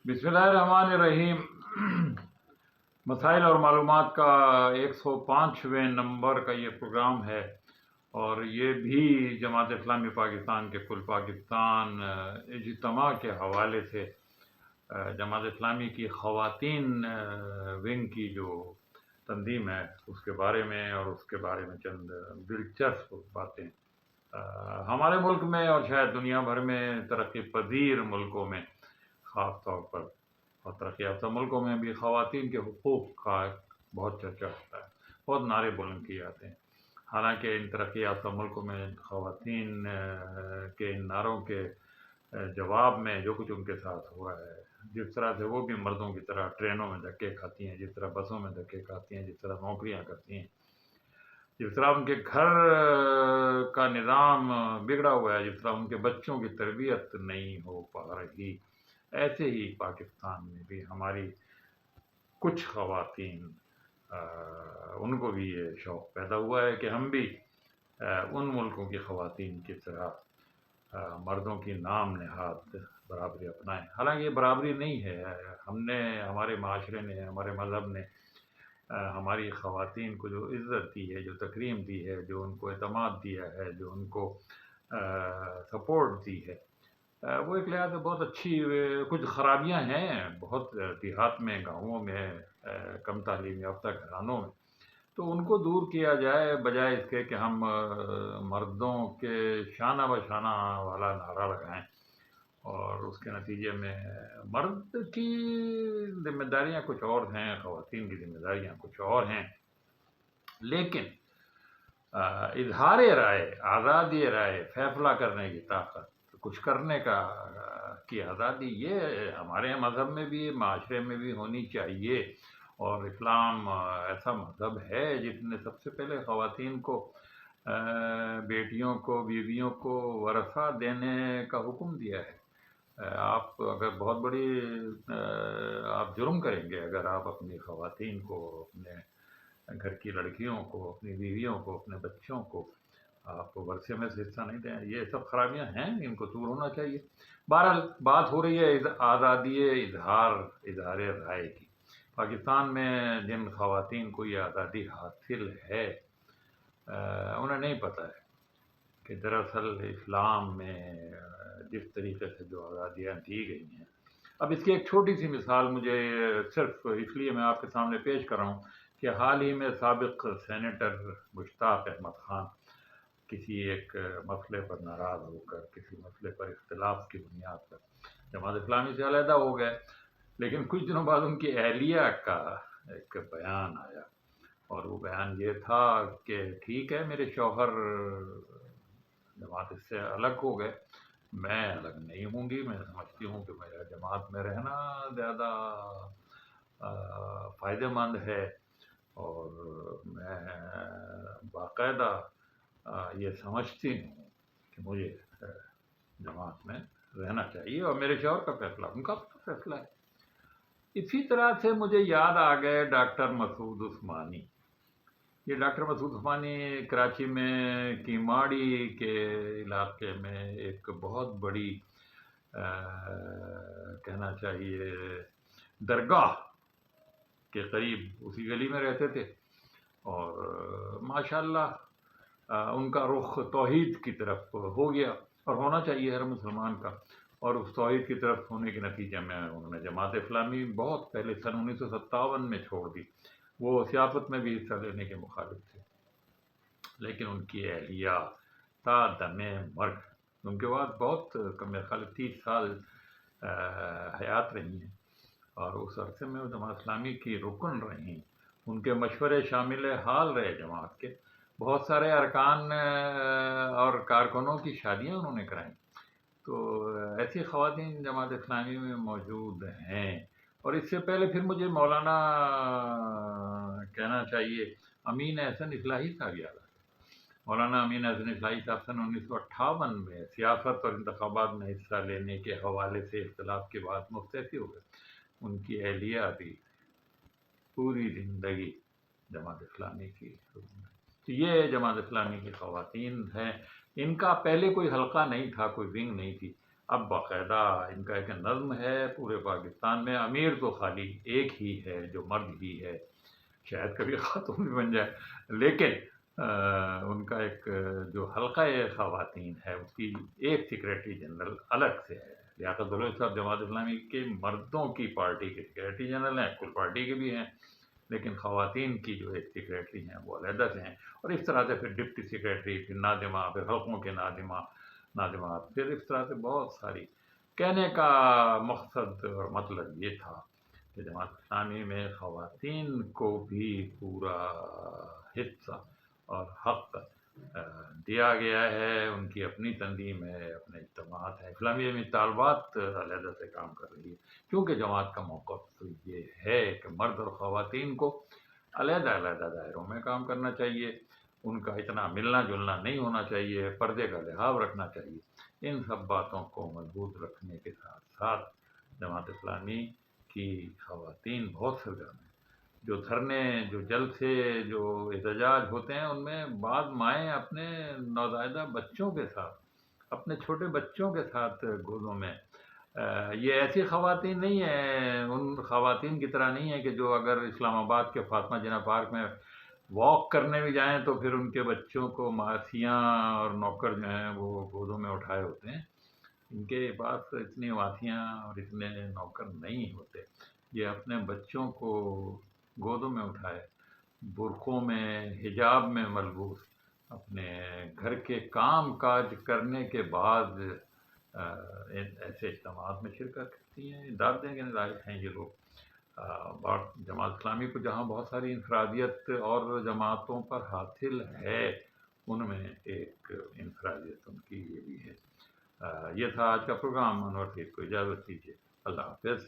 بسم اللہ الرحمن الرحیم۔ مسائل اور معلومات کا 105ویں نمبر کا یہ پروگرام ہے، اور یہ بھی جماعت اسلامی پاکستان کے کل پاکستان اجتماع کے حوالے سے جماعت اسلامی کی خواتین ونگ کی جو تنظیم ہے اس کے بارے میں، اور اس کے بارے میں چند دلچسپ باتیں ہمارے ملک میں اور شاید دنیا بھر میں ترقی پذیر ملکوں میں خاص طور پر، اور ترقی یافتہ ملکوں میں بھی خواتین کے حقوق کا بہت چرچا ہوتا ہے، بہت نعرے بلند کیے جاتے ہیں۔ حالانکہ ان ترقی یافتہ ملکوں میں خواتین کے ان نعروں کے جواب میں جو کچھ ان کے ساتھ ہوا ہے، جس طرح سے وہ بھی مردوں کی طرح ٹرینوں میں دھکے کھاتی ہیں، جس طرح بسوں میں دھکے کھاتی ہیں، جس طرح نوکریاں کرتی ہیں، جس طرح ان کے گھر کا نظام بگڑا ہوا ہے، جس طرح ان کے بچوں کی تربیت نہیں ہو پا رہی، ایسے ہی پاکستان میں بھی ہماری کچھ خواتین ان کو بھی یہ شوق پیدا ہوا ہے کہ ہم بھی ان ملکوں کی خواتین کی طرح مردوں کی نام نہاد برابری اپنائیں۔ حالانکہ یہ برابری نہیں ہے، ہمارے معاشرے نے، ہمارے مذہب نے ہماری خواتین کو جو عزت دی ہے، جو تکریم دی ہے، جو ان کو اعتماد دیا ہے، جو ان کو سپورٹ دی ہے، وہ ایک لحاظ سے بہت اچھی۔ کچھ خرابیاں ہیں بہت دیہات میں، گاؤں میں، کم تعلیم یافتہ گھرانوں میں، تو ان کو دور کیا جائے، بجائے اس کے کہ ہم مردوں کے شانہ بشانہ والا نعرہ لگائیں، اور اس کے نتیجے میں مرد کی ذمہ داریاں کچھ اور ہیں، خواتین کی ذمہ داریاں کچھ اور ہیں۔ لیکن اظہار رائے، آزادی رائے، فیصلہ کرنے کی طاقت، کچھ کرنے کی آزادی، یہ ہمارے مذہب میں بھی، معاشرے میں بھی ہونی چاہیے۔ اور اسلام ایسا مذہب ہے جس نے سب سے پہلے خواتین کو، بیٹیوں کو، بیویوں کو ورثہ دینے کا حکم دیا ہے۔ آپ اگر بہت بڑی آپ جرم کریں گے اگر آپ اپنی خواتین کو، اپنے گھر کی لڑکیوں کو، اپنی بیویوں کو، اپنے بچوں کو آپ ورثے میں سے حصہ نہیں دیں۔ یہ سب خرابیاں ہیں، ان کو دور ہونا چاہیے۔ بہرحال بات ہو رہی ہے آزادی اظہار رائے کی۔ پاکستان میں جن خواتین کو یہ آزادی حاصل ہے، انہیں نہیں پتہ ہے کہ دراصل اسلام میں جس طریقے سے جو آزادیاں دی گئی ہیں، اب اس کی ایک چھوٹی سی مثال مجھے صرف اس لیے میں آپ کے سامنے پیش کر رہا ہوں کہ حال ہی میں سابق سینیٹر مشتاق احمد خان کسی ایک مسئلے پر ناراض ہو کر، کسی مسئلے پر اختلاف کی بنیاد پر جماعت اسلامی سے علیحدہ ہو گئے، لیکن کچھ دنوں بعد ان کی اہلیہ کا ایک بیان آیا، اور وہ بیان یہ تھا کہ ٹھیک ہے، میرے شوہر جماعت سے الگ ہو گئے، میں الگ نہیں ہوں گی، میں سمجھتی ہوں کہ میرا جماعت میں رہنا زیادہ فائدہ مند ہے، اور میں باقاعدہ یہ سمجھتی ہوں کہ مجھے جماعت میں رہنا چاہیے، اور میرے شوہر کا فیصلہ ان کا فیصلہ ہے۔ اسی طرح سے مجھے یاد آ گئے ڈاکٹر مسعود عثمانی۔ یہ ڈاکٹر مسعود عثمانی کراچی میں کیماڑی کے علاقے میں ایک بہت بڑی کہنا چاہیے درگاہ کے قریب اسی گلی میں رہتے تھے، اور ماشاءاللہ ان کا رخ توحید کی طرف ہو گیا، اور ہونا چاہیے ہر مسلمان کا، اور اس توحید کی طرف ہونے کے نتیجے میں انہوں نے جماعت اسلامی بہت پہلے سن 1957 میں چھوڑ دی۔ وہ سیاست میں بھی حصہ لینے کے مخالف تھے، لیکن ان کی اہلیہ تا دم مرگ، ان کے بعد بہت میرے خیال 30 سال حیات رہی ہیں، اور اس عرصے میں وہ جماعت اسلامی کی رکن رہیں۔ ان کے مشورے شامل حال رہے جماعت کے، بہت سارے ارکان اور کارکنوں کی شادیاں انہوں نے کرائیں۔ تو ایسی خواتین جماعت اسلامی میں موجود ہیں۔ اور اس سے پہلے پھر مجھے مولانا کہنا چاہیے امین احسن اصلاحی صاحب یاد آ، مولانا امین احسن اصلاحی صاحب سن 1958 میں سیاست اور انتخابات میں حصہ لینے کے حوالے سے اختلاف کے بعد مستعفی ہو گئے۔ ان کی اہلیہ بھی پوری زندگی جماعت اسلامی کی۔ تو یہ جماعت اسلامی کی خواتین ہیں، ان کا پہلے کوئی حلقہ نہیں تھا، کوئی ونگ نہیں تھی، اب باقاعدہ ان کا ایک نظم ہے پورے پاکستان میں، امیر تو خالی ایک ہی ہے جو مرد ہی ہے، شاید کبھی خاتون بھی بن جائے، لیکن ان کا ایک جو حلقہ خواتین ہے اس کی ایک سیکریٹری جنرل الگ سے ہے۔ لیاقت بلوچ صاحب جماعت اسلامی کے مردوں کی پارٹی کے سیکریٹری جنرل ہیں، کل پارٹی کے بھی ہیں، لیکن خواتین کی جو ایک سیکریٹری ہیں وہ علیحدہ سے ہیں، اور اس طرح سے پھر ڈپٹی سیکریٹری، پھر ناظمہ، پھر حلقوں کے ناظمات، پھر اس طرح سے بہت ساری۔ کہنے کا مقصد اور مطلب یہ تھا کہ جماعت اسلامی میں خواتین کو بھی پورا حصہ اور حق دیا گیا ہے، ان کی اپنی تنظیم ہے، اپنے اجتماعات ہیں، اسلامیہ میں طالبات علیحدہ سے کام کر رہی ہے، کیونکہ جماعت کا موقف تو یہ ہے کہ مرد اور خواتین کو علیحدہ علیحدہ دائروں میں کام کرنا چاہیے، ان کا اتنا ملنا جلنا نہیں ہونا چاہیے، پردے کا لحاظ رکھنا چاہیے۔ ان سب باتوں کو مضبوط رکھنے کے ساتھ ساتھ جماعت اسلامی کی خواتین بہت سرگرم ہیں۔ جو دھرنے، جو جلسے، جو احتجاج ہوتے ہیں، ان میں بعض مائیں اپنے نوزائیدہ بچوں کے ساتھ، اپنے چھوٹے بچوں کے ساتھ گودوں میں، یہ ایسی خواتین نہیں ہیں، ان خواتین کی طرح نہیں ہے کہ جو اگر اسلام آباد کے فاطمہ جناح پارک میں واک کرنے بھی جائیں تو پھر ان کے بچوں کو ماسیاں اور نوکر جو ہیں وہ گودوں میں اٹھائے ہوتے ہیں۔ ان کے پاس اتنی ماسیاں اور اتنے نوکر نہیں ہوتے، یہ اپنے بچوں کو گودوں میں اٹھائے، برقعوں میں، حجاب میں ملبوس، اپنے گھر کے کام کاج کرنے کے بعد ایسے اجتماعات میں شرکت کرتی ہیں۔ داد دیں کے لائق ہیں یہ لوگ۔ جماعت اسلامی کو جہاں بہت ساری انفرادیت اور جماعتوں پر حاصل ہے، ان میں ایک انفرادیت ان کی یہ بھی ہے۔ یہ تھا آج کا پروگرام، انور سعید کو اجازت دیجیے، اللہ حافظ۔